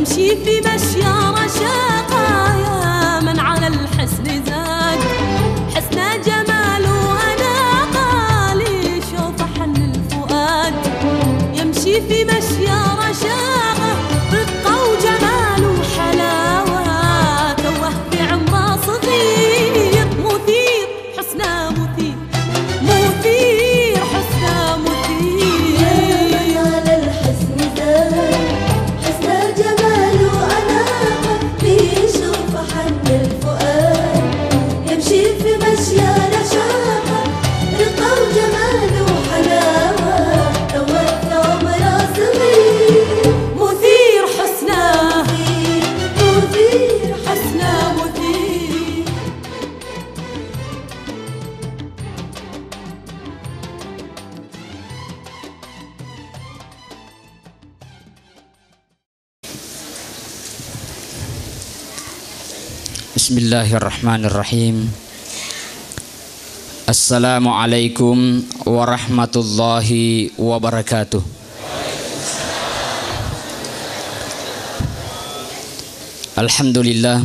يمشي في مشيا رشاقة يا من على الحسن زاد حسن جمال وأناقة لشوف حن الفؤاد يمشي في مشيا رشاقة رقة وجمال وحلاوة توه في عمره صغير مثير حسنه مثير مثير حسنه مثير يا من على الحسن زاد حسن جمال وأناقة ليشوف حن الفؤاد يمشي في مشيا رشاقة رقة وجمال وحلاوة توه في عمره صغير مثير حسنه مثير حسنه مثير Bismillahirrahmanirrahim. Assalamualaikum warahmatullahi wabarakatuh. Alhamdulillah.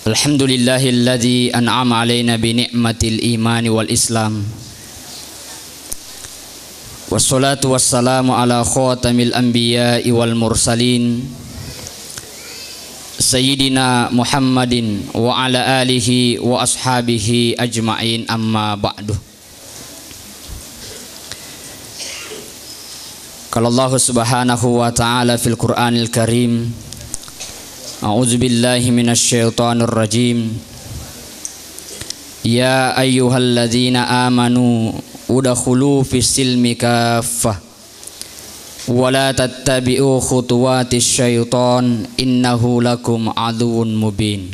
Alhamdulillahilladzi an'ama alaina bi ni'matil imani wal islam. Wassalatu wassalamu ala khatamil anbiya'i wal mursalin Sayyidina Muhammadin wa ala alihi wa ashabihi ajma'in, amma ba'du. Qala Allah subhanahu wa ta'ala fil Qur'anil Karim, a'udzu billahi minasy syaithanir rajim. Ya ayyuhalladzina amanu udkhulu fis silmi kaffah wala tattabi'u khutuwatis syaitan innahu lakum aduwwun mubin.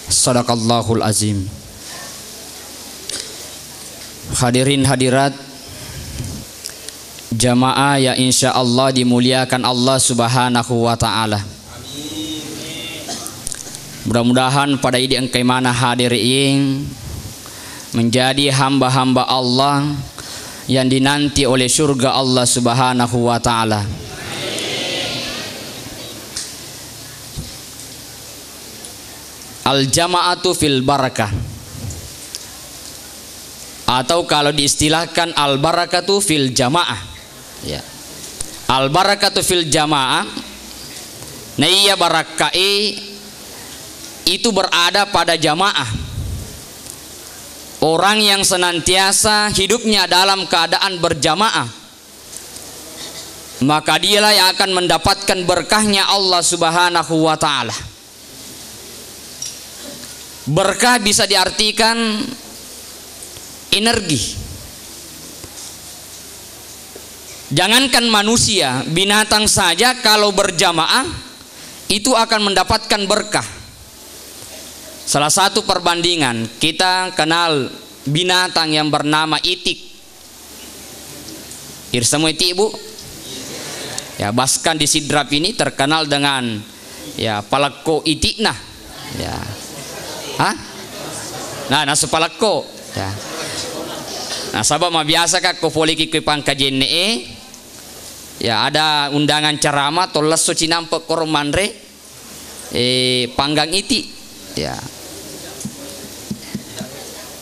Shadaqallahul azim. Hadirin hadirat jamaah ya insyaallah dimuliakan Allah subhanahu wa ta'ala. Mudah-mudahan pada idi engkai mana hadir ing menjadi hamba-hamba Allah yang dinanti oleh surga Allah subhanahu wa ta'ala. Al-jama'atu fil barakah, atau kalau diistilahkan al-barakatu fil jamaah ya. Al-barakatu fil jamaah naiya barakai itu berada pada jamaah. Orang yang senantiasa hidupnya dalam keadaan berjamaah, maka dialah yang akan mendapatkan berkahnya Allah subhanahu wa ta'ala. Berkah bisa diartikan energi. Jangankan manusia, binatang saja kalau berjamaah itu akan mendapatkan berkah. Salah satu perbandingan, kita kenal binatang yang bernama itik. Irsamu itik, Bu? Ya, bahkan di Sidrap ini terkenal dengan ya palakko itik nah. Ya. Hah? Nah, nasu palakko. Ya. Nah, sabab mah biasa kak ko poliki ke pangkajen ya ada undangan ceramah tollas suci nampak kormanre panggang itik. Ya.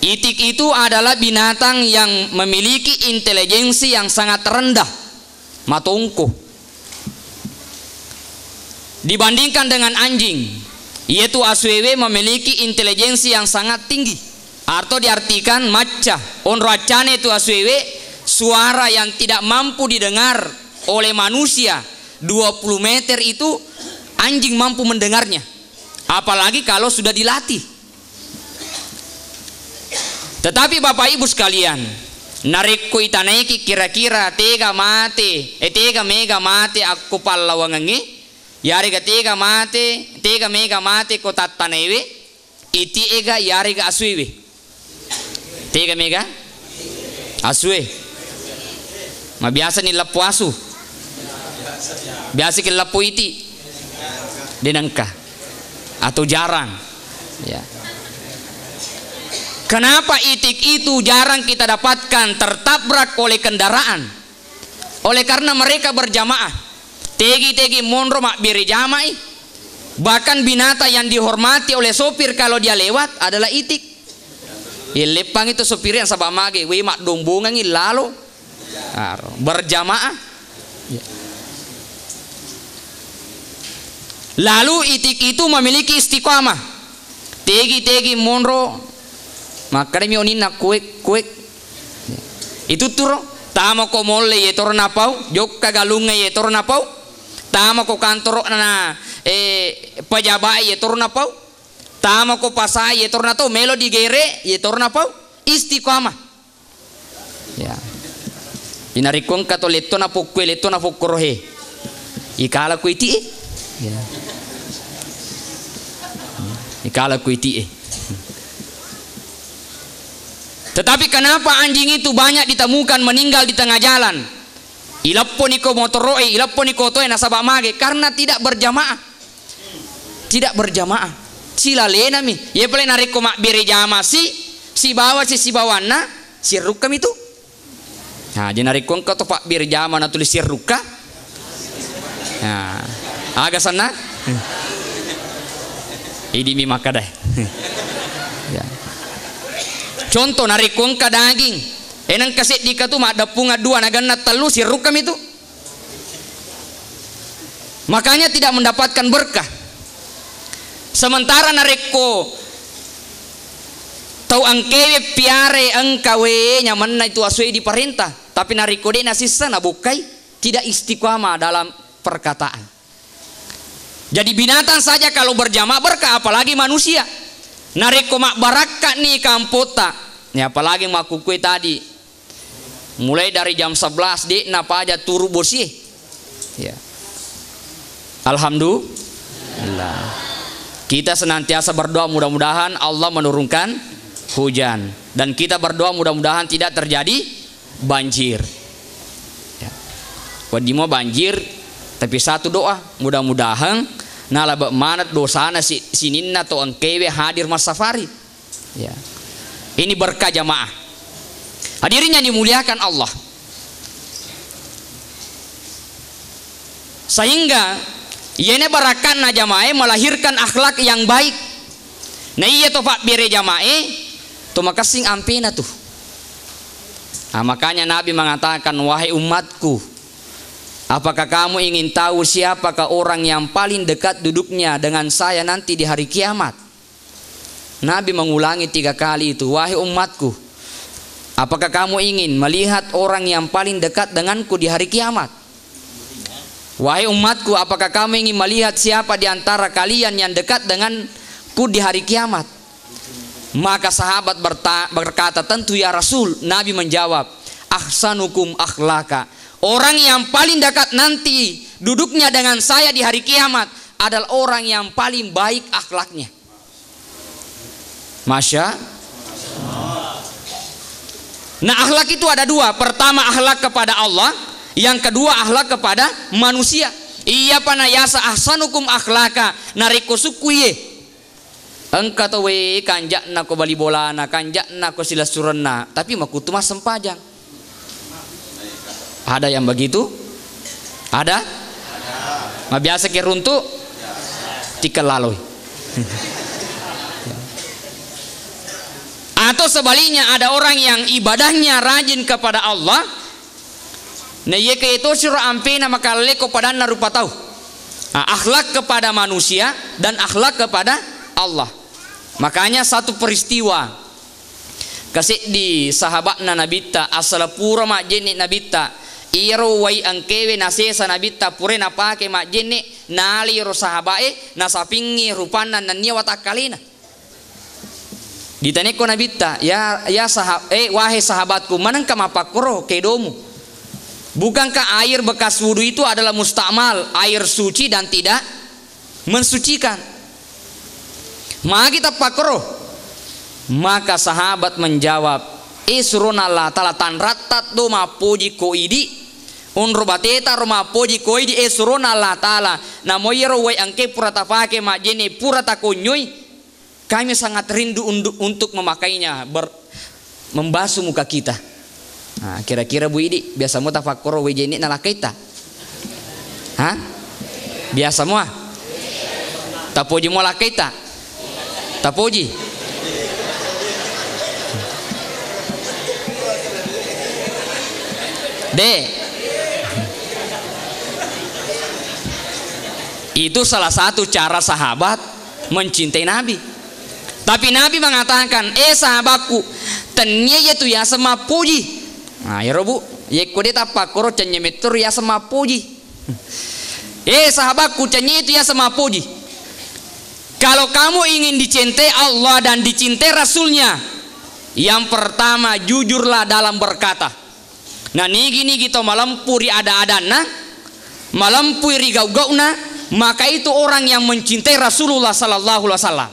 Itik itu adalah binatang yang memiliki intelijensi yang sangat rendah, matungku, dibandingkan dengan anjing, yaitu aswewe memiliki intelijensi yang sangat tinggi. Atau diartikan maca on racane itu aswewe, suara yang tidak mampu didengar oleh manusia 20 meter itu anjing mampu mendengarnya, apalagi kalau sudah dilatih. Tetapi Bapak Ibu sekalian, narikku itanaiki kira-kira tega mega mate aku pallawangangi yari ga tega mega mate ko tattanewe iti ega yari ga aswewe tega mega aswe ma biasa ni lapu asu biasa ki lapu iti denangka atau jarang ya. Kenapa itik itu jarang kita dapatkan tertabrak oleh kendaraan? Oleh karena mereka berjamaah. Tegi-tegi monro mak biri jamai. Bahkan binatang yang dihormati oleh sopir kalau dia lewat adalah itik. Lepang itu sopir yang sabak mage, we mak dombongan ini lalu berjamaah. Lalu itik itu memiliki istiqamah. Tegi-tegi monro makanya mionin nak kuek. Itu turo tama ko molle ye toro napau jok kagalunga ye toro napau tama ko kantor na pejabat ye toro napau tama ko pasai ye toro napau melo di gere ye toro napau istiqamah ya pinarikon kato letto na pokwe letto na pokorohe ikala ko iti ya ikala ko iti. Tetapi kenapa anjing itu banyak ditemukan meninggal di tengah jalan? Ilaponiko motoroe, ilaponiko toe nasabak mage karena tidak berjamaah. Tidak berjamaah. Sila lena mi. Ye pale nariko mak bere jama si bawa si bawana si rukam itu. Nah, je nariko engkau to pak bere jama na tulis si ruka. Nah, agak sana. Idi mi maka deh. Ya. Contoh narikong ka daging enang kaset di katu mak dapunga dua naganna telu si rukam itu, makanya tidak mendapatkan berkah. Sementara nariko tau angkewe piare angkawe nyaman na itu aswe di perintah, tapi nariko de nasisa nabukai tidak istiqamah dalam perkataan. Jadi binatang saja kalau berjamaah berkah, apalagi manusia. Nariko mak baraka nih kampota ya, apalagi mak kukui tadi mulai dari jam 11 dek napa aja turu bosi ya. Alhamdulillah kita senantiasa berdoa mudah-mudahan Allah menurunkan hujan, dan kita berdoa mudah-mudahan tidak terjadi banjir ya. Wadimo banjir tapi satu doa mudah-mudahan nala manat dosana sininna to angkewe hadir mas safari ya. Ini berkah jamaah. Hadirin yang dimuliakan Allah, sehingga ini barakan na jamaah melahirkan akhlak yang baik. Nah iya to pak bere jamaah to makasing ampina tuh. Nah, makanya Nabi mengatakan, wahai umatku, apakah kamu ingin tahu siapakah orang yang paling dekat duduknya dengan saya nanti di hari kiamat? Nabi mengulangi 3 kali itu, wahai umatku, apakah kamu ingin melihat orang yang paling dekat denganku di hari kiamat? Wahai umatku, apakah kamu ingin melihat siapa di antara kalian yang dekat denganku di hari kiamat? Maka sahabat berkata, tentu ya Rasul. Nabi menjawab, ahsanukum akhlaka, orang yang paling dekat nanti duduknya dengan saya di hari kiamat adalah orang yang paling baik akhlaknya. Masya. Nah akhlak itu ada 2. Pertama akhlak kepada Allah, yang kedua akhlak kepada manusia. Iya panayasa ahsanukum akhlaka nariko sukuye. Engkau tahu kanjak nako bali bolana, kanjak nako sila surana, tapi makutu mas sempajang. Ada yang begitu? Ada? Ma biasa ke runtuk? Tika laloi. Atau sebaliknya ada orang yang ibadahnya rajin kepada Allah. Nah ye ke itu surah ampina maka leko pada narupa tahu. Nah, akhlak kepada manusia dan akhlak kepada Allah. Makanya satu peristiwa kasih di sahabatna nabita asal pura mak jenik nabita iro wai angkewe nasesa nabita pure napake mak jenik nali ro sahabae nasapingi rupana nania watakalina. Ditaneko nabita ya wahai sahabatku, manangka mapakro kedomu? Bukankah air bekas wudu itu adalah mustakmal, air suci dan tidak mensucikan? Maka kita pakro. Maka sahabat menjawab, isruna Allah ta'ala tanratat do mapoji koidi unro bateta ro mapoji koidi isruna Allah ta'ala namoyero wai angke purata pake majene purata konyoi. Kami sangat rindu untuk memakainya, membasuh muka kita. Nah, kira-kira Bu Idi biasa mau tafakur wejeni nalakaita. Hah? Biasa semua. Tapuji mola kita. Tapuji. Itu salah satu cara sahabat mencintai Nabi. Tapi Nabi mengatakan, sahabatku, tanya itu ya sama puji. Nah, ya robu, ya kode apa koro canya metur ya sama puji. Sahabatku, tanya itu ya sama puji. Kalau kamu ingin dicintai Allah dan dicintai Rasulnya, yang pertama jujurlah dalam berkata. Nah nigi kita malampuri ada-adana, malampuri gau-gauna, maka itu orang yang mencintai Rasulullah sallallahu alaihi wasallam.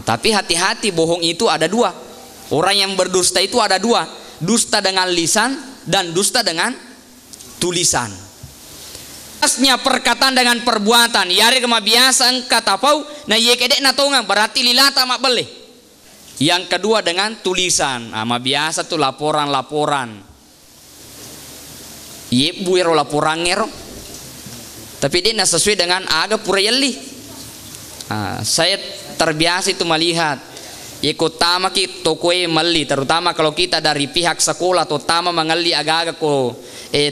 Tapi hati-hati, bohong itu ada dua. Orang yang berdusta itu ada dua, dusta dengan lisan dan dusta dengan tulisan. Asnya perkataan dengan perbuatan, yari kema biasa engka tapau, na ye kedek na tonga berarti lilata mak beli. Yang kedua dengan tulisan, ama biasa tuh laporan-laporan. Ye buero laporan ngero. Tapi dia na sesuai dengan aga pura yeli. Saya terbiasa itu melihat ikut tama ki tokoe mali, terutama kalau kita dari pihak sekolah terutama mengali agak-agak ko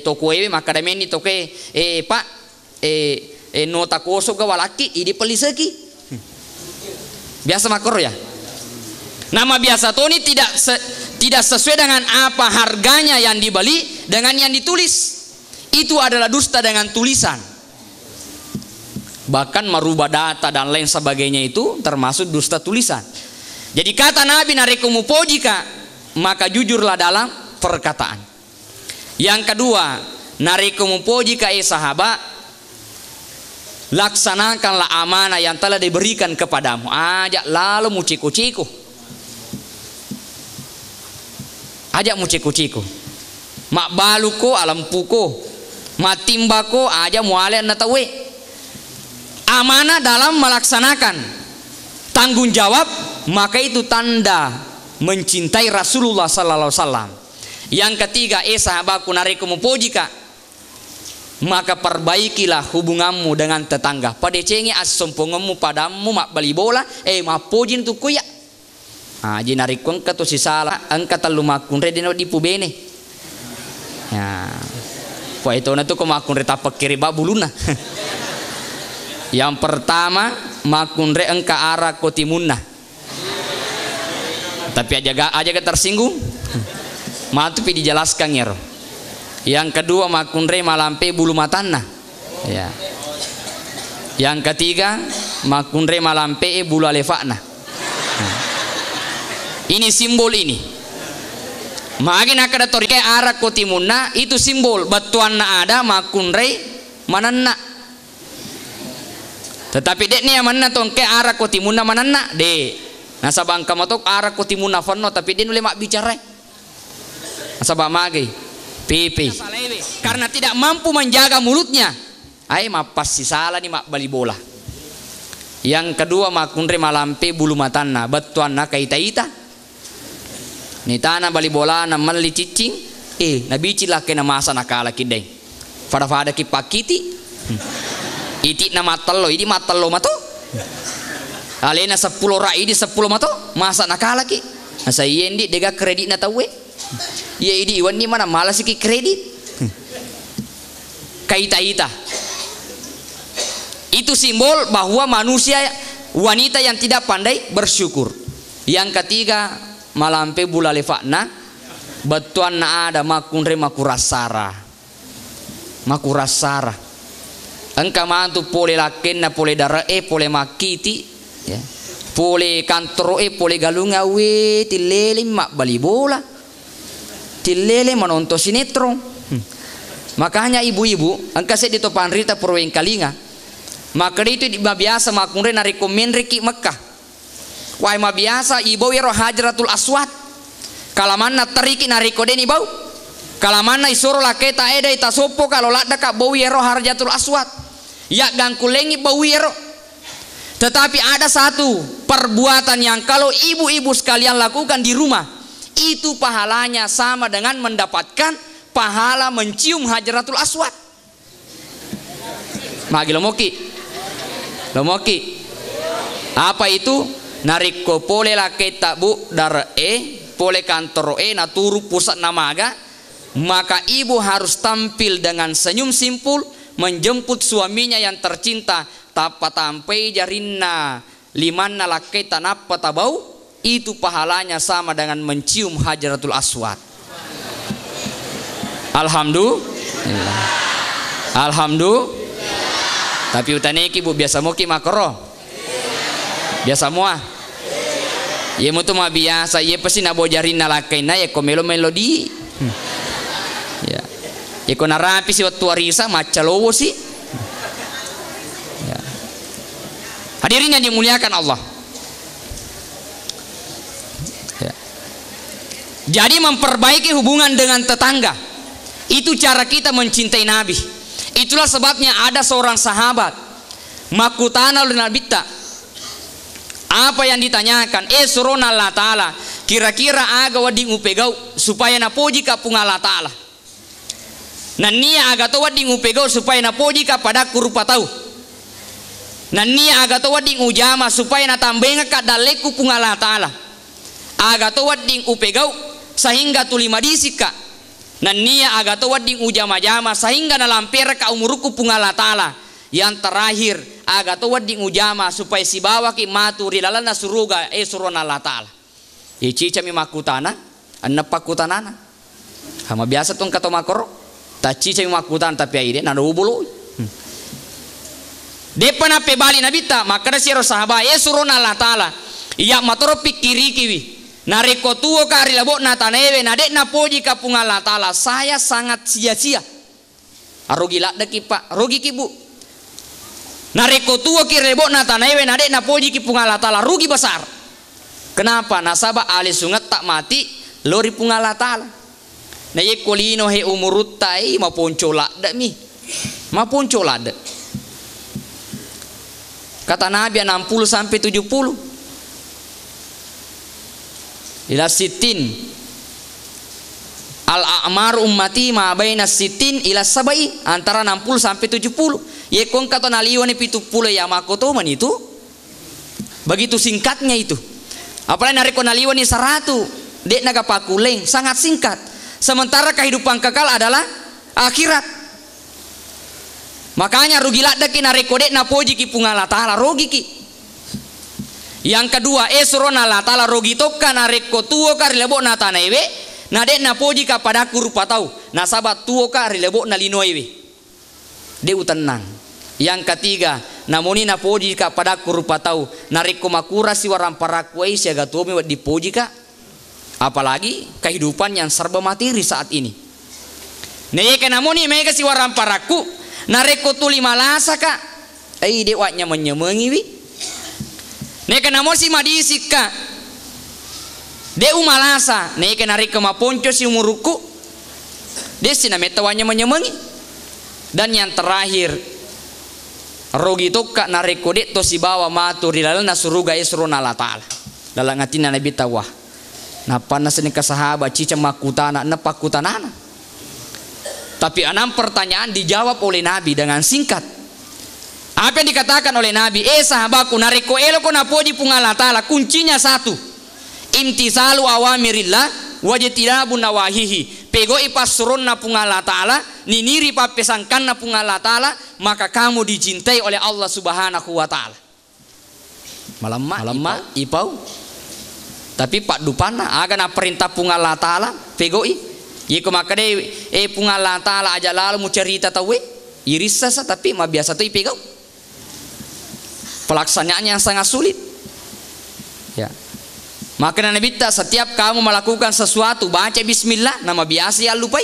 tokoe maka demeni toke pak nota koso ke walaki ini peliseki biasa makro ya. Nama biasa tuh ini tidak sesuai dengan apa harganya yang dibeli dengan yang ditulis. Itu adalah dusta dengan tulisan. Bahkan merubah data dan lain sebagainya itu termasuk dusta tulisan. Jadi kata Nabi narikumu pojika, maka jujurlah dalam perkataan. Yang kedua, narikumu pojika sahabat, laksanakanlah amanah yang telah diberikan kepadamu. Ajak lalu muciku-ciku. Ajak muciku-ciku. Mak baluko alampuko, mak timbako aja muale natawe. Amanah dalam melaksanakan tanggung jawab, maka itu tanda mencintai Rasulullah sallallahu alaihi wasallam. Yang ketiga, sahabatku narikumu pojika, maka perbaikilah hubunganmu dengan tetangga. Pada cengi asomponganmu padamu mak bali bola, mak pojin tu kuya. Jinari ko engka to si sala engka talu makun re dino di pubene. Ya. Po itu na to ko makun re tapak kiri babuluna. Yang pertama makun re engka arah ko timunna. Tapi aja tersinggung. Matu pi dijelaskan ngero. Yang kedua makun re malampe bulu matanna. Ya. Yang ketiga makun re malampe bulu alefakna. Ini simbol ini. Makin akada torike arak kotimunna itu simbol batuan na ada makun rei mananna. Tetapi dek ni manna tongke arak kotimunna mananna de. Nasabang kamatok arak kotimunna fanno tapi dia nule mak bicara. Nasabang magi pipi. Karena tidak mampu menjaga mulutnya. Mapas si salah ni mak bali bola. Yang kedua makun rei malampe bulu matanna batuan na kaita-ita. Ni tanah bali bola na mali cicing nabici laki na masa nakala kideng fada ki pakiti iti na matallo idi matallo mato alena 10 rai di 10 mato masa nakala ki asa yendi dega kredit na tawe ye idi iwan ni mana malas ki kredit kaita-ita. Itu simbol bahwa manusia wanita yang tidak pandai bersyukur. Yang ketiga malampe bula lefakna batuan na ada makunre makurasara engka mantu pole laken na pole dara pole makiti ya pole kantoro pole galunga we tilele mak bali bola tilele menonton sinetron. Makanya ibu-ibu engka se dito panrita purweng kalinga maka itu biasa makunre na rekomend ki Mekah. Wah ma biasa ibu wiro Hajratul Aswad. Kalamanna tariki nariko deni bau. Kalamanna isoro laketa eda itasopo kalau lada ka bau wiro Hajratul Aswad. Ya gangkulengi bau wiro. Tetapi ada satu perbuatan yang kalau ibu-ibu sekalian lakukan di rumah, itu pahalanya sama dengan mendapatkan pahala mencium Hajratul Aswad. Magi lomoki. Lomoki. Apa itu? Nariko pole lake tabu dar pole kantor naturu pusat namaga, maka ibu harus tampil dengan senyum simpul menjemput suaminya yang tercinta. Tapa tampai jarinna limanna lake tanapa tabau, itu pahalanya sama dengan mencium Hajaratul Aswad. Alhamdulillah. Alhamdulillah. Tapi utaneki bu biasa moki makro. Biasa mua. Ye mutu ma biasa ye pasti nabo jarinna lake na ye komelo melodi. Ya. Ye kona rapi si waktu arisa macalowo sih. Ya. Hadirin yang dimuliakan Allah. Ya. Jadi memperbaiki hubungan dengan tetangga itu cara kita mencintai Nabi. Itulah sebabnya ada seorang sahabat makutana oleh Nabi ta. Apa yang ditanyakan? Surona Allah Ta'ala. Kira-kira aga wading upegau supaya napoji ka punga Allah Ta'ala. Nania aga to wading upegau supaya napoji ka pada kurupa tau. Nania aga to wading ujama supaya natambenga ka daleku punga Allah Ta'ala. Aga to wading upegau sehingga tulima disika. Nania aga to wading ujama-jama sehingga nalampera ka umuruku punga Allah Ta'ala. Yang terakhir aga to wading ujama supaya si bawa ki matu rilalana suruga surona Allah Ta'ala. Cica mi makutana anna pakutanana. Hama biasa tong kato makoro. Ta cica mi makutan tapi aide nado ubulu. Depa na pe bali nabita makana siro sahabat surona Allah Ta'ala. Iya matoro pikiri kiwi. Nareko tuo ka rilabo na tanewe na dek na poji ka punga Allah Ta'ala. Saya sangat sia-sia. Arogi lakda ki pak, rogi ki bu. Nareko tuo ki rilabo na tanewe na dek na poji ki punga Allah Ta'ala. Rugi besar. Kenapa? Nasabah ahli sungat tak mati lori punga Allah Ta'ala. Na ye kolino he umurut tai ma ponco lakda mi. Ma ponco lakda. Kata Nabi 60 sampai 70. Ila sitin al-a'mar ummati ma baina sitin ila sabai, antara 60 sampai 70. Ye kong kata naliwani 70 ya makoto man itu. Begitu singkatnya itu. Apalagi nariko naliwani 100 dek naga pakuleng, sangat singkat. Sementara kehidupan kekal adalah akhirat. Makanya rugi lakda ki nariko dek napoji ki pungala ta'ala rogi ki. Yang kedua surona Allah Ta'ala rogi tokka nareko tuo ka rilebo na tanaiwe na dek na poji ka pada kurupa tau na sabat tuo ka rilebo na linoiwe de utenang. Yang ketiga namoni na poji ka pada kurupa tau nareko makura si waram parakwai siaga tuomi di poji ka. Apalagi kehidupan yang serba materi saat ini. Neye namoni mega si waram paraku nareko tuli malasa ka dewatnya menyemengi wi. Neka namo si madisika de umalasa neka narika maponco si umuruku desi nametawanya menyemengi. Dan yang terakhir rogi tokka nareko de to si bawa matu rilalana suruga surona Allah Ta'ala. Dalam ngatina Nabi tawah napa naseni ka sahabat cica makutana na pakutanana. Tapi 6 pertanyaan dijawab oleh Nabi dengan singkat. Apa yang dikatakan oleh Nabi? Sahabatku nareko eloko napoji pungala Ta'ala. Kuncinya 1. Imtisalu awamirillah wajtinabu nawahihi. Pego ipasron na pungala Ta'ala, niniri papesangkan na pungala Ta'ala, maka kamu dicintai oleh Allah Subhanahu wa Ta'ala. Malamma ipau. Tapi pak dupana aga na perintah pungala Ta'ala pegoi. Yeko makade pungala Ta'ala aja lalu mu cerita tawe. Irisa sa tapi ma biasa tu ipegau. Pelaksanaannya yang sangat sulit. Ya. Maka Nabi tak setiap kamu melakukan sesuatu baca bismillah, nama biasa ya lupai.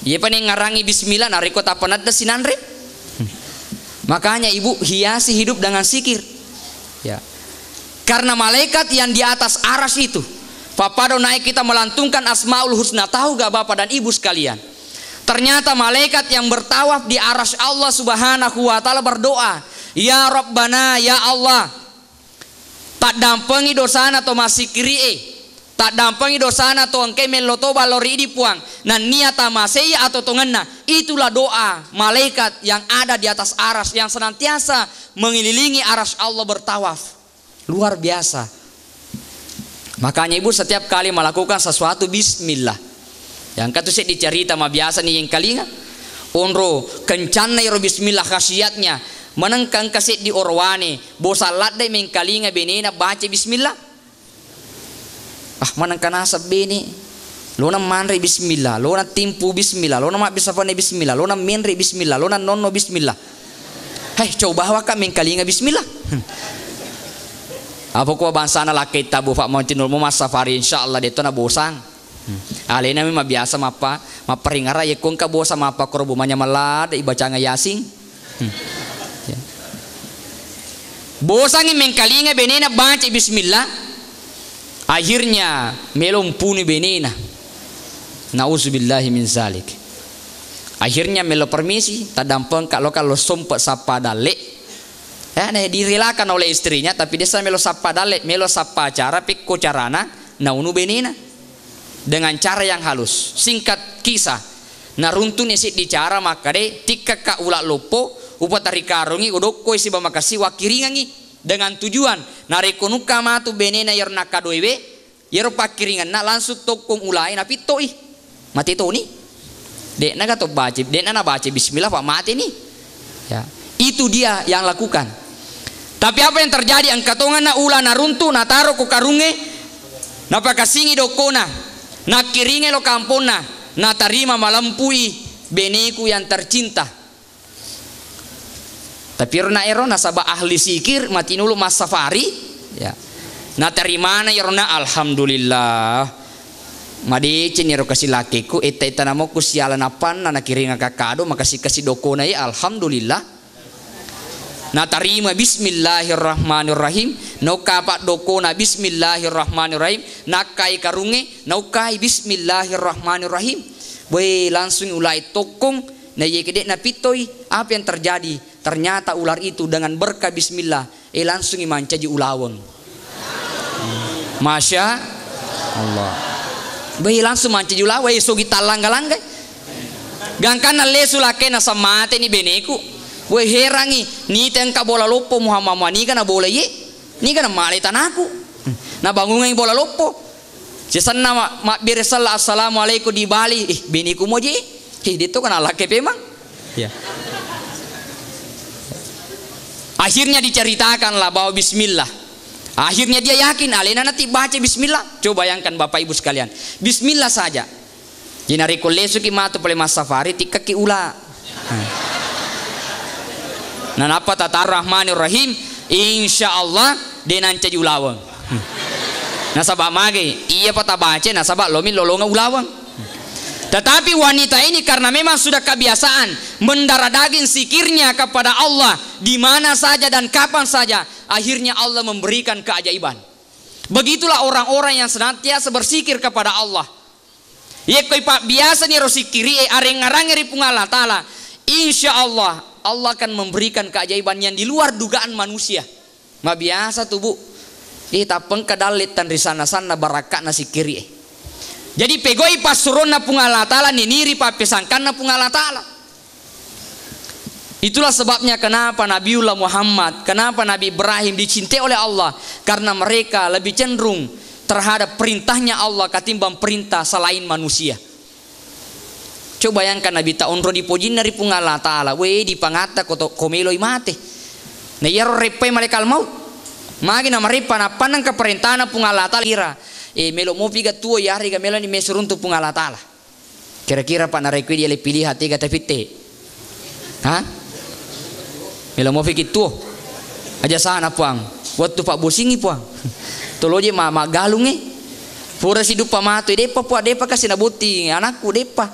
Ia paling ngarangi bismillah nariko tapanat da sinandre. Makanya ibu hiasi hidup dengan zikir. Ya. Karena malaikat yang di atas aras itu, papado naik kita melantungkan asmaul husna. Tahu gak Bapak dan Ibu sekalian? Ternyata malaikat yang bertawaf di arsy Allah Subhanahu wa Ta'ala berdoa, ya Rabbana, ya Allah, tak dampengi dosana to masih kiri tak dampengi dosana to engke meloto balori di puang nan niata masei atau tongenna itulah doa malaikat yang ada di atas aras yang senantiasa mengelilingi aras Allah bertawaf. Luar biasa. Makanya ibu setiap kali melakukan sesuatu bismillah. Yang kata saya dicerita mah biasa nih yang kalinga. Onro kencana iro bismillah khasiatnya. Menengkang kaset di orwane. Bosalat deh mengkalinga benena baca bismillah. Menengkan asap bene. Lona manre bismillah, lona timpu bismillah, lona mak bisa fane bismillah, lona menre bismillah, lona nonno bismillah. Hei coba waka mengkalinga bismillah. Apa ko bangsa na lakit tabu pak mau tinul mo mas safari insyaallah deto na bosang. Alena mi mabiasa mapa maperingara ye kung ka bosa mapa ko bumanya malad ibaca nga yasing. Bosang mengkalinga benena baca bismillah. Akhirnya melom puni benena. Nauzubillahi min zalik. Akhirnya melo permisi tadampeng kalau sompat sapa dale. Direlakan oleh istrinya tapi dia melo sapa dale, melo sapa cara pikko carana naunu benina dengan cara yang halus. Singkat kisah. Naruntun isi di cara maka de tika ka ulak lopo upatari karungi udoko isi bamakasi wakiringangi dengan tujuan narekonuka matu benena yerna kadoewe yer pakiringan na langsung tokong ulai napi toi mati to ni dek naga to baca dek na baca bismillah pak mati nih ya itu dia yang lakukan. Tapi apa yang terjadi angkatongan na ula na runtu na taro ku karunge na pakasingi dokona na kiringe lo kampona na tarima malampui beneku yang tercinta. Tapi rona ero nasaba ahli sikir mati nulu mas safari ya na tarimana yerona alhamdulillah madi ceniro kasih lakiku eta namo ku sialan apan na kiringa kakado makasih kasih dokona ya alhamdulillah na tarima bismillahirrahmanirrahim no kapak dokona bismillahirrahmanirrahim nakai karunge naukai bismillahirrahmanirrahim boy langsung ulai tokong na yekede na pitoi apa yang terjadi ternyata ular itu dengan berkah bismillah langsung imancaji ulaweng. Masya Allah. Bayi langsung mancaji ulaweng sogi talangga-langga. Gangkana lesu lakena samate ni beneku. Boy herangi ni tengka bola lopo Muhammad ni kana bola ye. Ni kana male tanaku. Na bangungan bola lopo. Sesanna mak biresal assalamualaikum di Bali. Beneku moje. Dito kana lake pemang. Ya. Akhirnya diceritakanlah bahwa bismillah. Akhirnya dia yakin alena nanti baca bismillah. Coba bayangkan Bapak Ibu sekalian. Bismillah saja. Jinari kolesu ki matu pole mas safari tika ki ula. Nah apa tata rahmanir-rahim insyaallah denan caji ulawang. Nasabak mage iya pata baca nasabak lomi lolonga ulawang. Tetapi wanita ini karena memang sudah kebiasaan mendarah daging zikirnya kepada Allah di mana saja dan kapan saja, akhirnya Allah memberikan keajaiban. Begitulah orang-orang yang senantiasa berzikir kepada Allah. Ya koi pak biasa nih rosikiri areng-areng ri pungala taala. Insya Allah Allah akan memberikan keajaiban yang di luar dugaan manusia. Ma biasa tuh bu. Tapeng kedalit tan risana-sana barakak nasi kiri. Jadi pegoi pasurun na pungala ta'ala niniri papisangkan na pungala ta'ala. Itulah sebabnya kenapa Nabiullah Muhammad, kenapa Nabi Ibrahim dicintai oleh Allah, karena mereka lebih cenderung terhadap perintahnya Allah ketimbang perintah selain manusia. Coba bayangkan Nabi ta'unro dipojin dari pungala ta'ala, we dipangata komeloi mate. Na yaro repai malaikat maut. Magi na maripa na panang keperintahan na pungala ta'ala kira. Melo mo piga tuo yari ga melo ni mesurun tu pungala ta'ala. Kira-kira pak narekui dia le pilih hati ga tepite. Ha? Melo mo pikir tuo. Aja sana puang. Waktu pak bosingi puang. Toloje ma galungi. Pura si dupa matu depa puang depa kasih nabuti anakku depa.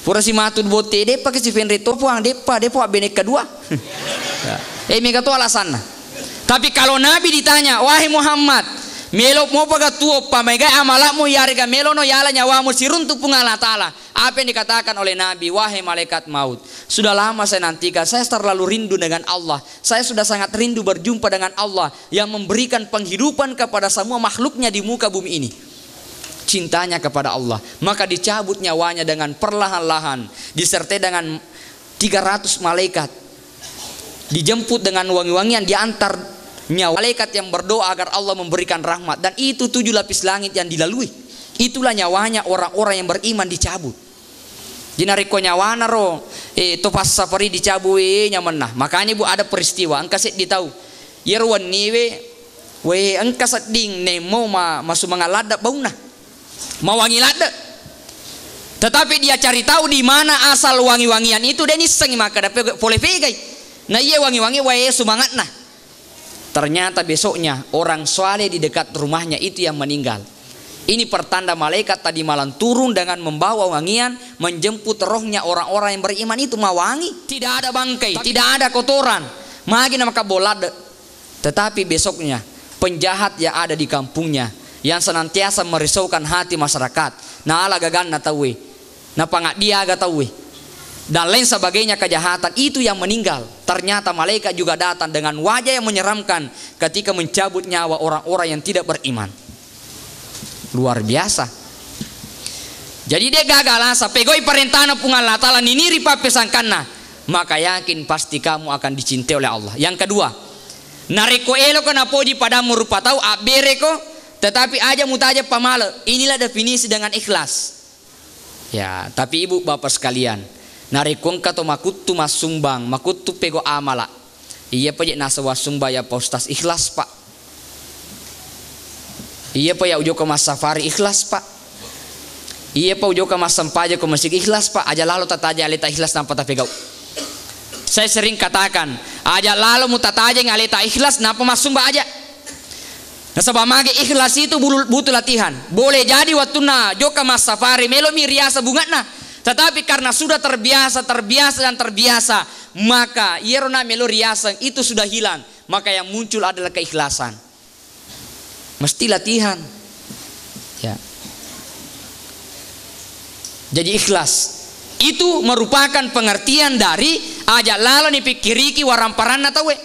Pura si matu bote depa kasih venreto puang depa benek kedua. Mega tu alasan. Tapi kalau Nabi ditanya, wahai Muhammad, melo mo paga tuo pamega amalakmu yarga melo no yala nyawamu siruntu pungala ta'ala. Apa yang dikatakan oleh Nabi, wahai malaikat maut, sudah lama saya nantikan, saya terlalu rindu dengan Allah. Saya sudah sangat rindu berjumpa dengan Allah yang memberikan penghidupan kepada semua makhluknya di muka bumi ini. cintanya kepada Allah. Maka dicabut nyawanya dengan perlahan-lahan, disertai dengan 300 malaikat, dijemput dengan wangi-wangian, diantar nyawa malaikat yang berdoa agar Allah memberikan rahmat. Dan itu 7 lapis langit yang dilalui. Itulah nyawanya orang-orang yang beriman dicabut. Jinariko nyawana ro to pas safari dicabut nyaman nah. Makanya Bu ada peristiwa engka set ditahu. Yerwan niwe we engka sading nemo masu mangalada bauna. Mawangi lada. Tetapi dia cari tahu di mana asal wangi-wangian itu, dan iseng maka dapat boleh pegai. Nah iya wangi-wangi wae semangat nah. Ternyata besoknya orang soleh di dekat rumahnya itu yang meninggal. Ini pertanda malaikat tadi malam turun dengan membawa wangian, menjemput rohnya orang-orang yang beriman itu mawangi. Tidak ada bangkai, tidak ada kotoran. Magi nama kabolade. Tetapi besoknya penjahat yang ada di kampungnya yang senantiasa merisaukan hati masyarakat, nah ala gagan na tawe, na pangak dia aga tawe, dan lain sebagainya kejahatan itu yang meninggal. Ternyata malaikat juga datang dengan wajah yang menyeramkan ketika mencabut nyawa orang-orang yang tidak beriman. Luar biasa. Jadi dia gagal asa pegoi perintahna pung Allah Ta'ala niniri papesangkanna, maka yakin pasti kamu akan dicintai oleh Allah. Yang kedua, nareko elo kana podi padamu rupa tahu abereko, tetapi aja mutaja pamale. Inilah definisi dengan ikhlas. Ya, tapi ibu bapak sekalian, narikong kato makutu masumbang, makutu pego amala. Iya pa nasa wasumba ya postas ikhlas pak. Iya pa ya ujo ka mas safari ikhlas pak. Iya pa ujo ka mas sampaja ko masig ikhlas pak. Aja lalu tataja alita ikhlas nampa tapegau. Saya sering katakan, aja lalu mutataja ngalita ikhlas napa masumba aja. Nah sebab mage ikhlas itu butuh latihan. Boleh jadi waktu na joka mas safari melo miriasa bungatna, tetapi karena sudah terbiasa, maka yerona melo riasa itu sudah hilang. Maka yang muncul adalah keikhlasan. Mesti latihan. Ya. Jadi ikhlas itu merupakan pengertian dari aja lalu dipikiriki waramparan tawe.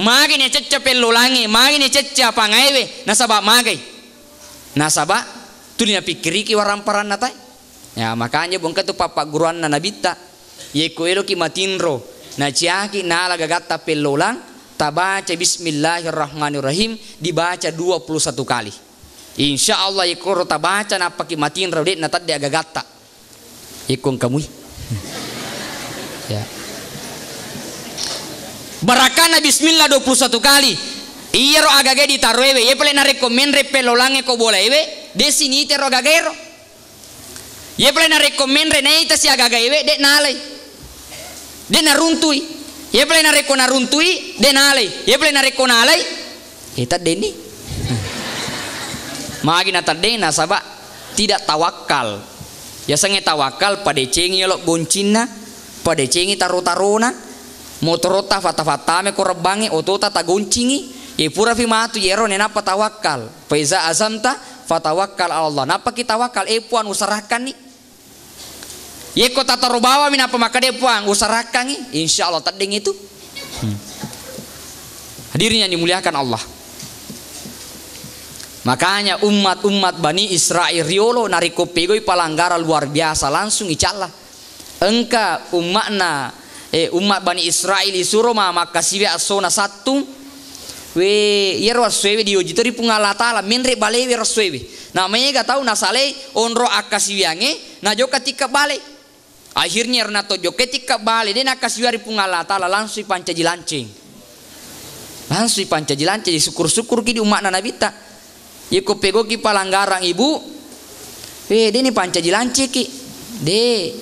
Magi ne cecca pellolangi, magi ne cecca pangaiwe, nasaba magi. Nasaba tu dina pikiriki waramparan natai. Ya makanya bongka tu papa guruan na nabita. Ye koelo ki matinro, na ciaki na lagagatta pellolang, tabaca bismillahirrahmanirrahim dibaca 21 kali. Insya Allah ikoro tabaca na paki matinro det na tadde agagatta. Ikong kamu. Ya. Barakana bismillah 21 kali. Iya ro agage ditaruewe. Ye pale na rekomend repelolange ko bolewe. De sinite ro agagero. Ye pale na rekomend reneita si agagaewe de nalai. De naruntui. Ye pale na reko naruntui de nalai. Ye pale na reko nalai. Kita deni. Magi na tadena sabak tidak tawakal. Ya sange tawakal pada cengi lo boncina, pada cengi tarutarona, motorota fata-fata me korebangi otota tagoncingi, ye pura fimatu yero nenapa tawakal. Faiza azamta fatawakkal Allah. Napa kita tawakal puan usarakan ni. Ye kota tarubawa minapa maka de puan usarakan ni, insyaallah tadeng itu. Hadirin yang dimuliakan Allah. Makanya umat-umat Bani Israel riolo nariko pegoi palanggaran luar biasa langsung icalla. Engka umat Bani Israel isuro maka siwe asona satu we yero aswewe diojitori pungala taala menre balewe raswewe. Na mega tahu nasale onro akasiwiange na jo ketika bale. Akhirnya Renato jo ketika bale den akasiwari pungala taala langsung pancajilancing. Langsung pancajilancing syukur-syukur ki di umat nabita. Yeko pego ki palanggarang ibu, de ini pancajilanci ki, de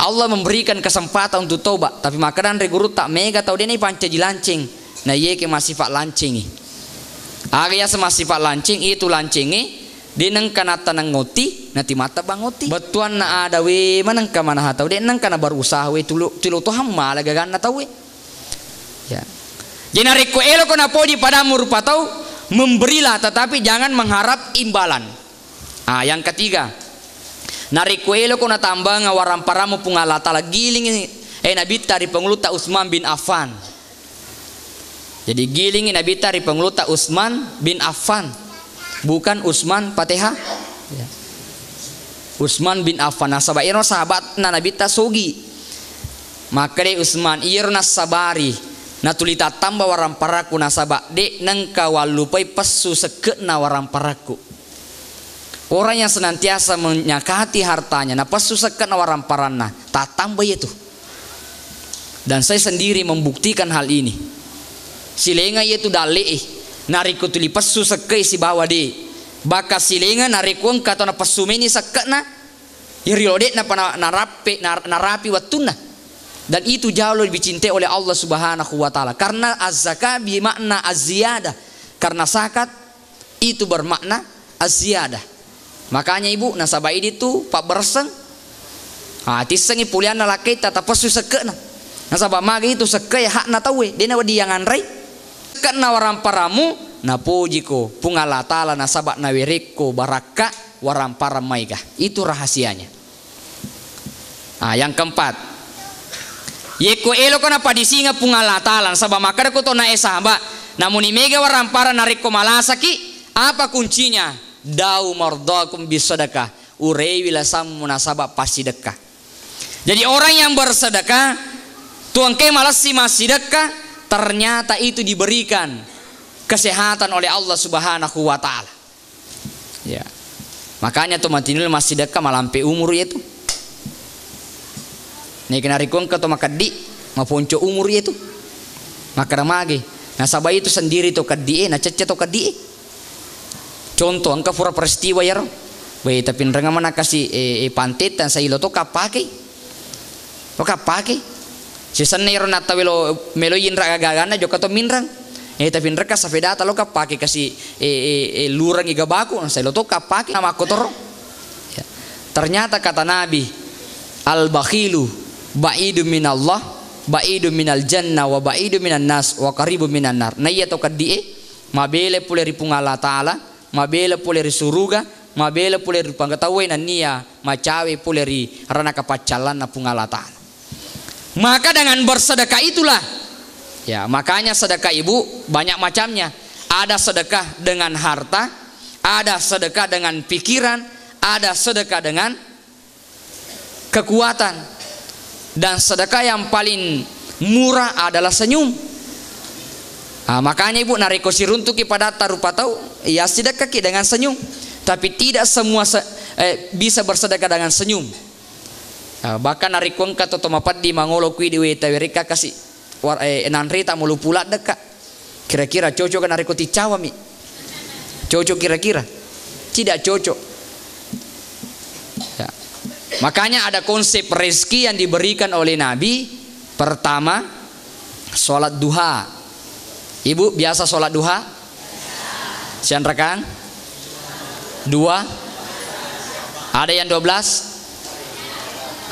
Allah memberikan kesempatan untuk tobat, tapi makanan reguru tak mega tahu de ini pancajilancing, nah ye ke masih pak lancingi, agak masih pak lancing itu lancingi, de neng kana tanang ngoti, nanti mata bangoti, betuan na ada we manang kamana hatau, de neng kana berusaha we tulu tuh hamma laga gan tahu we, ya, jadi reko elo kena podi padamu rupa tahu. Memberilah tetapi jangan mengharap imbalan. Yang ketiga, narikuelo ko natambang waramparamu pungalatala giling nabita ri penguluta Utsman bin Affan. Jadi giling nabita ri penguluta Utsman bin Affan, bukan Utsman Fatihah Ya. Utsman bin Affan nasaba iro sahabat na Nabi tasogi. Maka de Utsman iro nasabari natulita tambah warang paraku nasaba de nangka walupai pesu sekena warang paraku. Orang yang senantiasa menyakati hartanya na pesu sekena warang parana tak tambah itu. Dan saya sendiri membuktikan hal ini. Silenga itu daleh nariko tuli pesu sekei si bawa de. Baka silenga nariko engka to na pesu meni sekena irilode na narapi watuna. Dan itu jauh lebih dicintai oleh Allah Subhanahu wa taala karena az-zakat bermakna az-ziyadah. Karena zakat itu bermakna az-ziyadah. Makanya ibu nasabah itu pak berseng. Tisengi pulian laki tata pesu sekena. Nasabah magi itu sekaya hak na tawe dena wadi yang anrai. Sekena warang paramu na pujiko pungala taala nasabak na wiriko baraka warang para maiga. Itu rahasianya. Yang keempat, yeko elo kana padisinga pungala taala nasabak makar ko to na esaba. Namun imega warang para nariko malasaki apa kuncinya? Dau mardakum bisadaqah. Urei wilasam munasabak pasidekah. Jadi orang yang bersedekah tuang ke malas si sedekah ternyata itu diberikan kesehatan oleh Allah Subhanahu wa taala. Ya. Makanya tuh matinul masih sedekah malampe umur itu. Nih kena rikon ke to makadi maponco umur itu. Maka magi. Nah sabay itu sendiri to kadi na cece to kadi. Contoh angka pura peristiwa ya ro. Bae tapi renga mana kasih pantit dan saya to kapake. Lo kapake. Sisan nero nata welo melo yinra gagana joka to minrang. Tapi mereka safedata lo kapake kasih lurang iga baku saya lo to kapake nama kotor. Ya. Ternyata kata Nabi al-bakhilu ba'idu minallah ba'idu minal jannah wa ba'idu minan nas wa qaribu minan nar. Nah iya to kadie mabele pule ripung Allah taala, mabele pule ri suruga, mabele pule ri pangatawe na niya macawe pule ri rana kapacalan na pung Allah taala. Maka dengan bersedekah itulah ya, makanya sedekah ibu banyak macamnya. Ada sedekah dengan harta, ada sedekah dengan pikiran, ada sedekah dengan kekuatan. Dan sedekah yang paling murah adalah senyum. Makanya ibu nariko siruntuki pada tarupa tahu ya sedekah dengan senyum. Tapi tidak semua bisa bersedekah dengan senyum. Bahkan nariko engka to tomapat di mangolo kui di weta werika kasih nanri tak mulu pula dekat. Kira-kira cocok kan nariko ticawa mi. Cocok kira-kira? Tidak cocok. Ya. Makanya ada konsep rezeki yang diberikan oleh Nabi. Pertama, sholat duha. Ibu biasa sholat duha? Sian rekan? 2? Ada yang 12?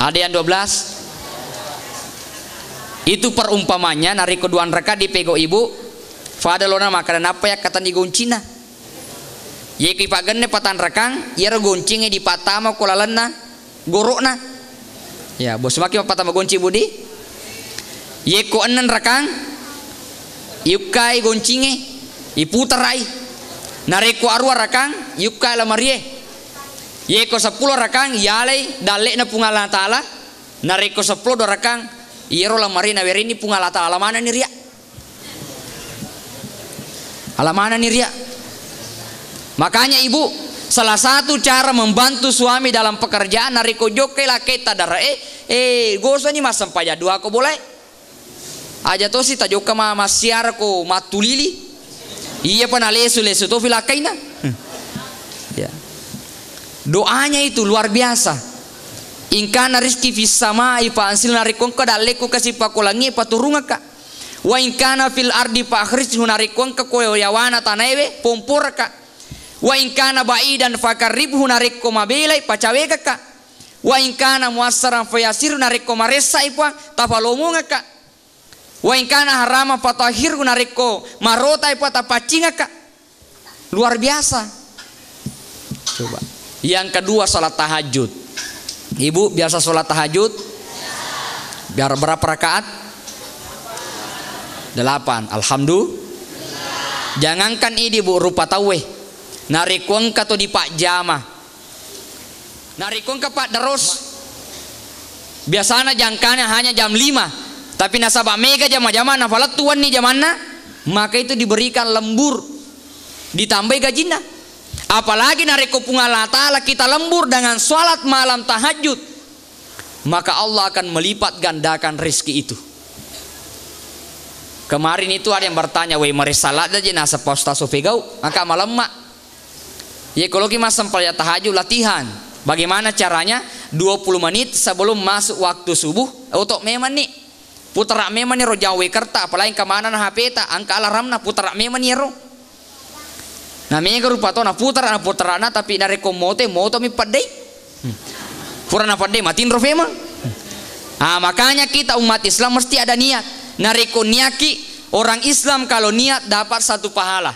Ada yang 12? Itu perumpamannya nari keduan reka di pego ibu. Fadalona makanan apa ya kata di goncina. Yeki pagenne patan rekang, ya goncingnya di patama kulalanna gorokna. Ya bos maki patama gonci budi. Yeko enen rekang, yukai goncingnya, iputerai. Nareko arua rekang, yukai lamarie. Yeko 10 rekang, yalai dalek na pungalan taala. Nareko 10 do rekang, yero lamari na werini pungalan taala mana ni ria. Alamana ni ria. Makanya ibu, salah satu cara membantu suami dalam pekerjaan nariko jokai laketa dara goso ni masam paya dua ko boleh. Aja to si tajoka masiar ko matulili. Iya panalesu lesu to filakaina. Ya. Doanya itu luar biasa. Ingkana rizki fis samai fa ansil narikon ka daleku kasih pakulangi paturunga ka. Wa in kana fil ardi fa akhrijhu narikon ka koyo yawana tanawe pompor ka. Wa in kana baidan fa qarribhu narikko mabelai pacawe ka. Wa in kana muassaran fa yasir narikko maresa ipa tafalomu ka. Wa in kana harama fa tahirhu narikko marota ipa tapacinga ka. Luar biasa. Coba. Yang kedua salat tahajud. Ibu biasa salat tahajud? Biar berapa rakaat? 8. Alhamdulillah. Jangankan ini bu rupa tawe. Narikuang kato di pak jama. narikon ka Pak Daros. Biasanya jangkanya hanya jam 5. Tapi nasabah mega jama-jama nafalat tuan nih jamanna, maka itu diberikan lembur, ditambah gajinya. Apalagi nareko pung Allah Ta'ala kita lembur dengan sholat malam tahajud, maka Allah akan melipat gandakan rezeki itu. Kemarin itu ada yang bertanya, weh mari salat aja nasa posta sofegau, maka malam mak. Ya kalau kita sampai tahajud latihan, bagaimana caranya? 20 menit sebelum masuk waktu subuh, untuk memang nih putar memang nih rojawe kerta, apalagi kemana nah HP ta, angka alarm nah putar memang nih ro. Nah mega rupa to na putar na tapi dari komote moto mi padai. Pura na padai matin ro memang. Ah makanya kita umat Islam mesti ada niat. Nareko niaki orang Islam kalau niat dapat 1 pahala.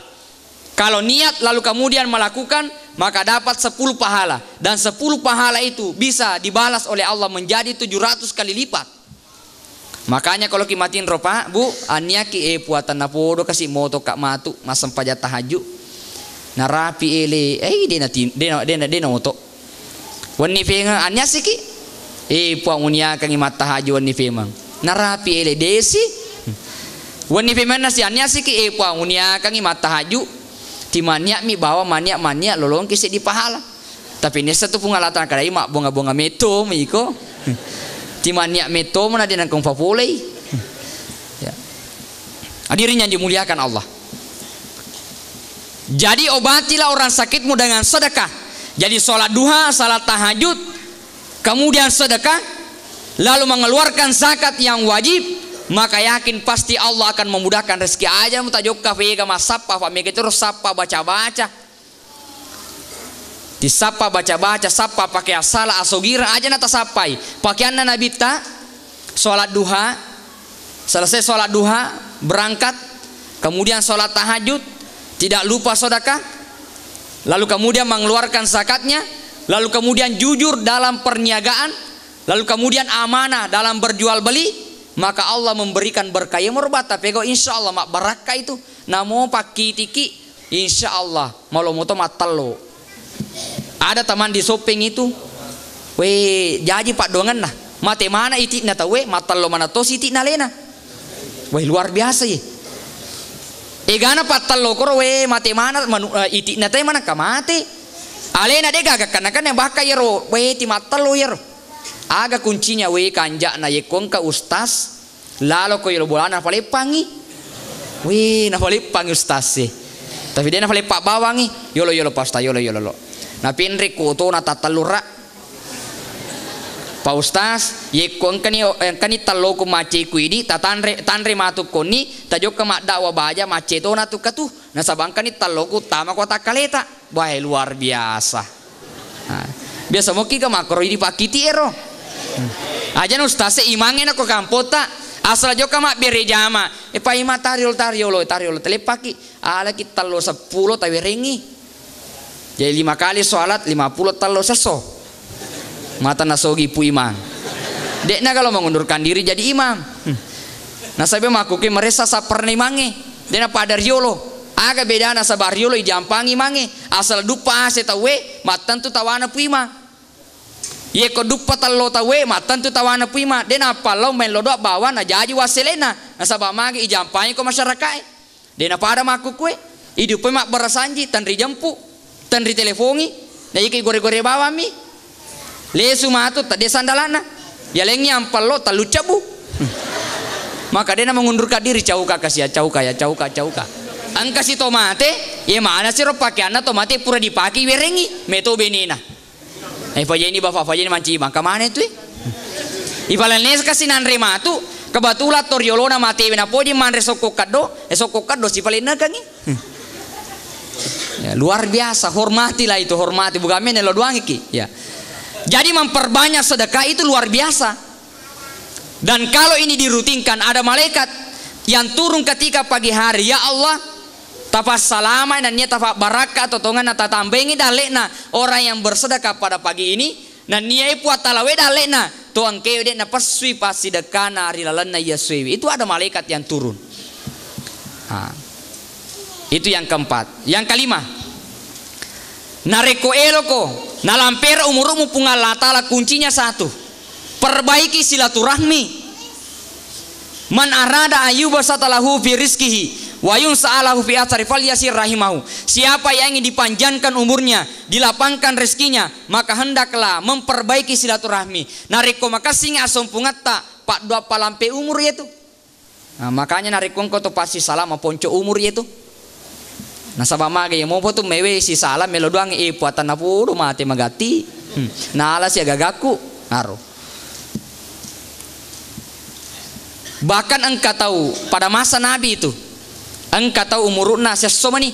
Kalau niat lalu kemudian melakukan maka dapat 10 pahala, dan 10 pahala itu bisa dibalas oleh Allah menjadi 700 kali lipat. Makanya kalau kimatin ropa bu aniaki puatan napodo kasih moto kak matu masam pajat tahajud narapi ele dena moto wani fenga anyasiki puang unia kang imat tahajud wani femang narapi ele desi wani femang nasi anyasiki puang unia kang imat tahajud timania mi bawa mania lolong kisi di pahala. Tapi ini satu pengalatan kadai mak bonga meto miko timania meto mana dia nangkong papolei. Ya. Hadirin yang dimuliakan Allah. Jadi obatilah orang sakitmu dengan sedekah. Jadi sholat duha, salat tahajud, kemudian sedekah, lalu mengeluarkan zakat yang wajib, maka yakin pasti Allah akan memudahkan rezeki aja. Mutajok kafe kama sapa pak mega terus sapa baca disapa baca sapa pakai asala asogira aja nata sapai pakaianna nabi ta sholat duha, selesai sholat duha berangkat, kemudian sholat tahajud, tidak lupa sedekah, lalu kemudian mengeluarkan zakatnya, lalu kemudian jujur dalam perniagaan, lalu kemudian amanah dalam berjual beli, maka Allah memberikan berkah yang merbata pego insya Allah mak barakah itu namo pakitiki insya Allah malu moto matalo. Ada teman di shopping itu weh jadi pak dongan nah mate mana iti na tahu matalo mana tos iti na lena weh luar biasa ye egana patalo koro weh mate mana iti na tahu mana kamate alena de gagak kan yang baka yero weh ti matalo yero aga kuncinya weh kanja na ye kongka ustaz lalu ko yero bolana pale pangi weh na pale pangi ustaz sih tapi dia na pale pak bawangi yolo pasta yolo na pinri ko to na tatalura pa ustaz ye kon kani talo ko mace ku ini tanre matu koni tajok ka dakwa baja mace to na tu katu na sabang kani talo ko tama ko takaleta bae luar biasa. Biasa mo ki ka makro di pakiti ero aja no ustaz se imange na ko kampota asal jo ka mak bere jama pa ima tariol telepaki ala ki talo 10 tawi rengi. Jadi 5 kali sholat 50 talo seso mata nasogi pu imam dekna kalau mengundurkan diri jadi imam nasabe makuki meresa saperni mange dena pada riolo aga beda nasabar riolo jampangi mange asal dupa se tawe matan tu tawana pu imam ye ko dupa talo tawe matan tu tawana pu imam dena palo men lodo bawa na jadi waselena nasaba mage jampangi ko masyarakat dena pada makukue hidup mak berasanji tanri jampu tanri telefoni na iki gore-gore bawa mi lesu matu tade sandalana ya lengi ampalo talu cabu maka dia mengundurkan diri cauka kasia cauka angka si tomate ye mana si ro pakaianna tomate pura dipaki werengi meto benina fajeni bafa fajeni manci maka mana itu ipalanes kasinan rematu kebetulan toriolona mate na podi manre sokokado si palena kangi. Ya, luar biasa, hormatilah itu, hormati bukan main lo doang iki ya. Jadi memperbanyak sedekah itu luar biasa. Dan kalau ini dirutinkan ada malaikat yang turun ketika pagi hari, ya Allah tapas salama dan niat tapak barakah atau tongan atau tambengi dalekna orang yang bersedekah pada pagi ini dan niai puat talawe dalekna tuang keu dekna pasui pasi dekana hari lalana yasui itu ada malaikat yang turun. Itu yang keempat. Yang kelima, nareko eloko Nah lampir umurmu pun Allah Ta'ala kuncinya satu, perbaiki silaturahmi. Man arada ayyuba satalahu fi rizkihi wa yunsa'alahu fi atsari falyasir rahimahu. Siapa yang ingin dipanjangkan umurnya, dilapangkan rezekinya, maka hendaklah memperbaiki silaturahmi. Nariko makasih asompungatta pak dua palampe umur itu. Nah, makanya narikong ko to pasti salam ponco umur itu. Nah sabamage mo po to mewe si salam melodoang puatan na puro mate magati. Naala siya gagaku aro. Bahkan engkau tahu pada masa Nabi itu, engkau tahu umurna sesomani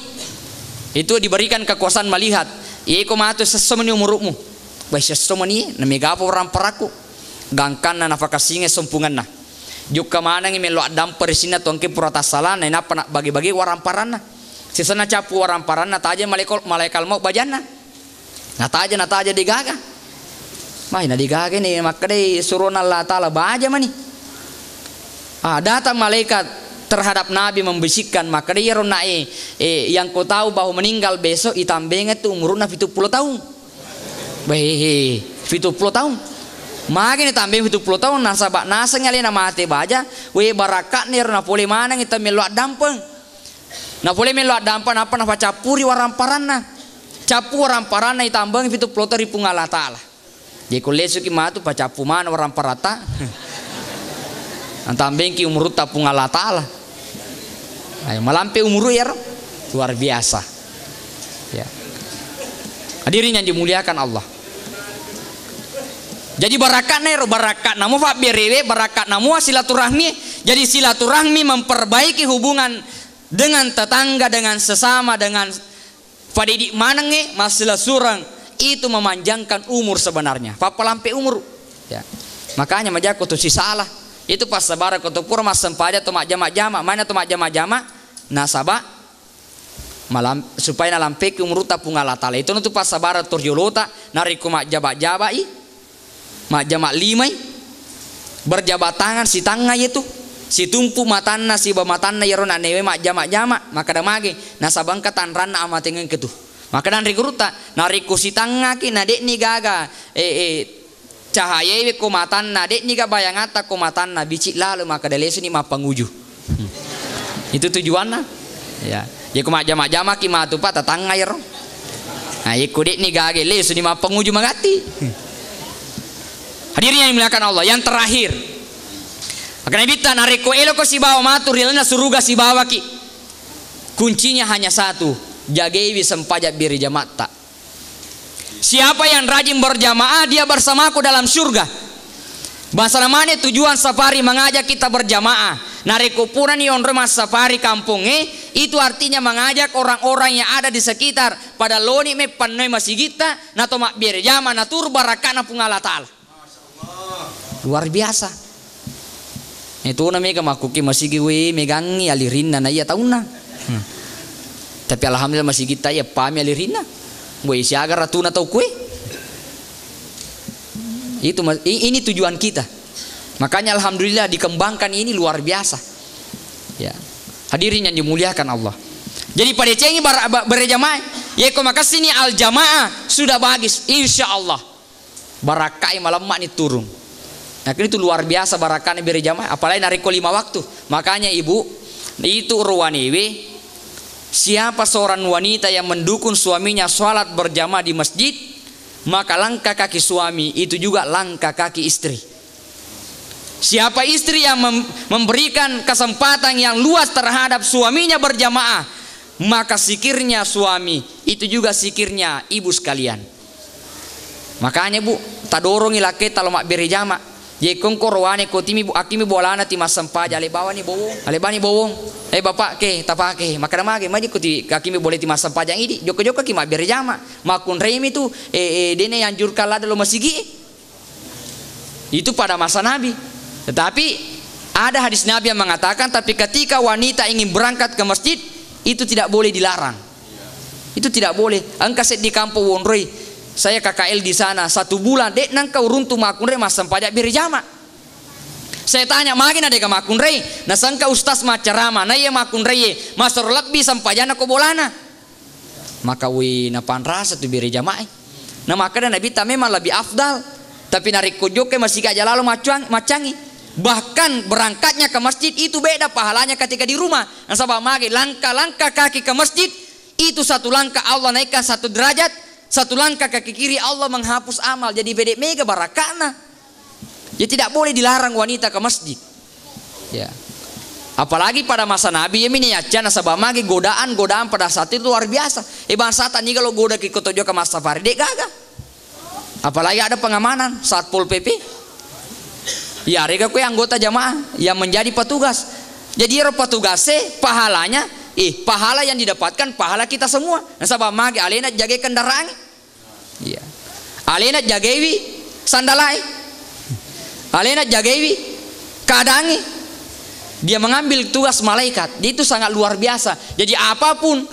itu diberikan kekuasaan melihat. Iko matu sesomani umurmu. Baik sesomani namigapo orang peraku. Gangkan na nafakasinge sompungan na. Juga mana ngi melo adam perisina tuangke purata salah na napa bagi-bagi waramparana. Sisana capu waramparana taja malaikal mau bajana. Nataja digaga. Mai na digaga ni makade suruh Allah Ta'ala baja mani. Datang malaikat terhadap Nabi membisikkan, maka dia ronai yang kau tahu bahwa meninggal besok itambenget tu umurna 70 tahun. Baik 70 tahun. Makin tambah 70 tahun nasabak nasa ngalina mati baja, we barakat ni rona pole mana kita meluat dampeng. Na pole meluat dampan apa na capuri waramparana. Capu waramparana itambeng 70 tahun ripung Allah Ta'ala. Jadi kalau lesu ki matu pacapu mana waramparata. Antambeng ki umur tapung Allah Ta'ala. Ayo malampe umur ya luar biasa. Ya. Hadirin yang dimuliakan Allah. Jadi barakat namu fa berewe barakat namu silaturahmi. Jadi silaturahmi memperbaiki hubungan dengan tetangga, dengan sesama, dengan padidik manange masalah surang itu memanjangkan umur sebenarnya. Fa pelampe umur. Ya. Makanya majaku tu si salah. Itu pas sabara koto pura mas sempaja to mak jama mana to mak jama nasaba malam supaya nalampe ke umur tapung Allah Ta'ala itu nutu pas sabara turjolota nariku mak jaba i mak jama limai berjabat tangan si tangga itu si tumpu matanna si bamatanna yarona newe mak jama maka damage nasabang katan ranna amatengen ketu maka dan rikuruta nariku si tangga ki nadek ni gaga cahaya iwe komatan na dek niga bayangata komatan na bicik lalu maka dalesu ni mapanguju. Itu tujuannya. Ya. Ya kuma jama-jama ki matu pa tatang air. Nah, iku dek niga age lesu ni mapanguju magati. Hadirin yang dimuliakan Allah, yang terakhir. Maka nabita nareko elo ko si bawa matur rilana suruga si bawa ki. Kuncinya hanya satu, jagaiwi sempajak biri jamaata. Siapa yang rajin berjamaah dia bersamaku dalam surga. Bahasa namanya tujuan safari mengajak kita berjamaah. Narikupuran yon rumah safari kampungnya itu artinya mengajak orang-orang yang ada di sekitar pada loni me panoi masih kita nato mak berjamaah natur barakana pung Allah Ta'ala. Luar biasa. Itu namanya kamakuki masih giwe megangi alirina na iya tauna. Tapi alhamdulillah masih kita ya pami alirina. Woi siaga ratuna tau kue. Ini tujuan kita. Makanya alhamdulillah dikembangkan ini luar biasa. Ya. Hadirin yang dimuliakan Allah. Jadi pada cengi berjamaah, ya kau makasih ini al jamaah sudah bagus insyaallah. Barakai malam mak ni turun. Nah itu luar biasa barakahnya berjamaah apalagi nariko 5 waktu. Makanya ibu itu ruwanewe siapa seorang wanita yang mendukung suaminya sholat berjamaah di masjid, maka langkah kaki suami itu juga langkah kaki istri. Siapa istri yang memberikan kesempatan yang luas terhadap suaminya berjamaah, maka sikirnya suami itu juga sikirnya ibu sekalian. Makanya bu, tak dorongi laki kalau mak berjamaah. Ye kongkorwane ko timi akimi bolana ti masampaja ale bawani bowong ale bani bowong bapak ke tapake maka mage maji ko ti akimi boleh ti masampaja idi joko-joko ki ma berjama makun remi tu dene anjur kala lo masigi itu pada masa Nabi. Tetapi ada hadis Nabi yang mengatakan tapi ketika wanita ingin berangkat ke masjid itu tidak boleh dilarang. Itu tidak boleh. Angkaset di kampung Wonroi saya KKL di sana 1 bulan dek nang kau runtuh makunre masam pajak berjama. Saya tanya makin ada ke makunre na sangka ustaz macarama na ye makunre masor lebih sampajana ko bolana. Maka wi na panrasa tu berjama. Nah makanya Nabi ta memang lebih afdal. Tapi narik kujoke masih aja lalu macangi. Bahkan berangkatnya ke masjid itu beda pahalanya ketika di rumah. Nah sabab magi langkah-langkah kaki ke masjid itu satu langkah Allah naikkan 1 derajat, 1 langkah kaki kiri Allah menghapus amal. Jadi beda mega barakana. Ya tidak boleh dilarang wanita ke masjid. Ya. Apalagi pada masa Nabi ini ya sabab magi godaan pada saat itu luar biasa. Bangsa tani kalau goda ke kota ke masa Safari dek gagah. Apalagi ada pengamanan saat Pol PP. Ya mereka kue anggota jamaah yang menjadi petugas. Jadi petugasnya pahalanya pahala yang didapatkan pahala kita semua. Nah sabab magi alena jaga kendaraan. Iya. Alena jagawi sandalai. Alena jagawi kadangi. Dia mengambil tugas malaikat. Itu sangat luar biasa. Jadi apapun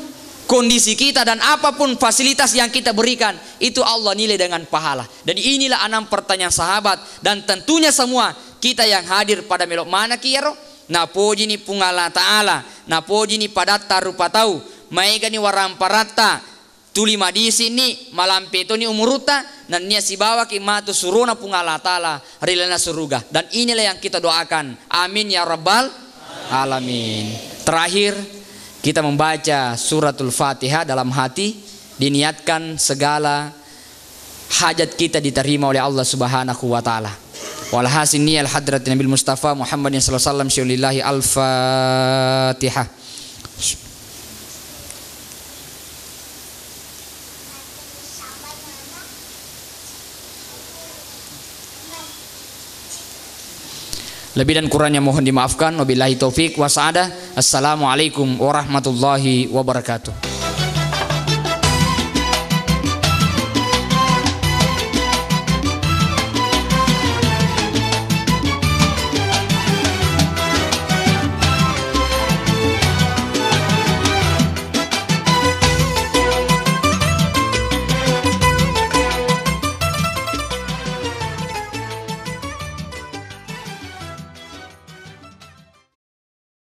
kondisi kita dan apapun fasilitas yang kita berikan, itu Allah nilai dengan pahala. Dan inilah 6 pertanyaan sahabat. Dan tentunya semua kita yang hadir pada melok mana kiaro. Na poji ni pungala ta'ala. Na poji ni padatta rupa tau. Maiga ni waramparata. Tuli madisi ni malampeto ni umuruta. Dan nia si bawa ki matu suruna pungala ta'ala. Rilana suruga. Dan inilah yang kita doakan. Amin ya rabbal alamin. Terakhir kita membaca suratul Fatihah dalam hati, diniatkan segala hajat kita diterima oleh Allah Subhanahu wa taala. Walhasil niyal hadrat Nabi Mustafa Muhammadin sallallahu alaihi wasallam syulillahi al-Fatihah. Lebih dan kurangnya mohon dimaafkan. Wabillahi taufik wa sa'adah. Assalamualaikum warahmatullahi wabarakatuh.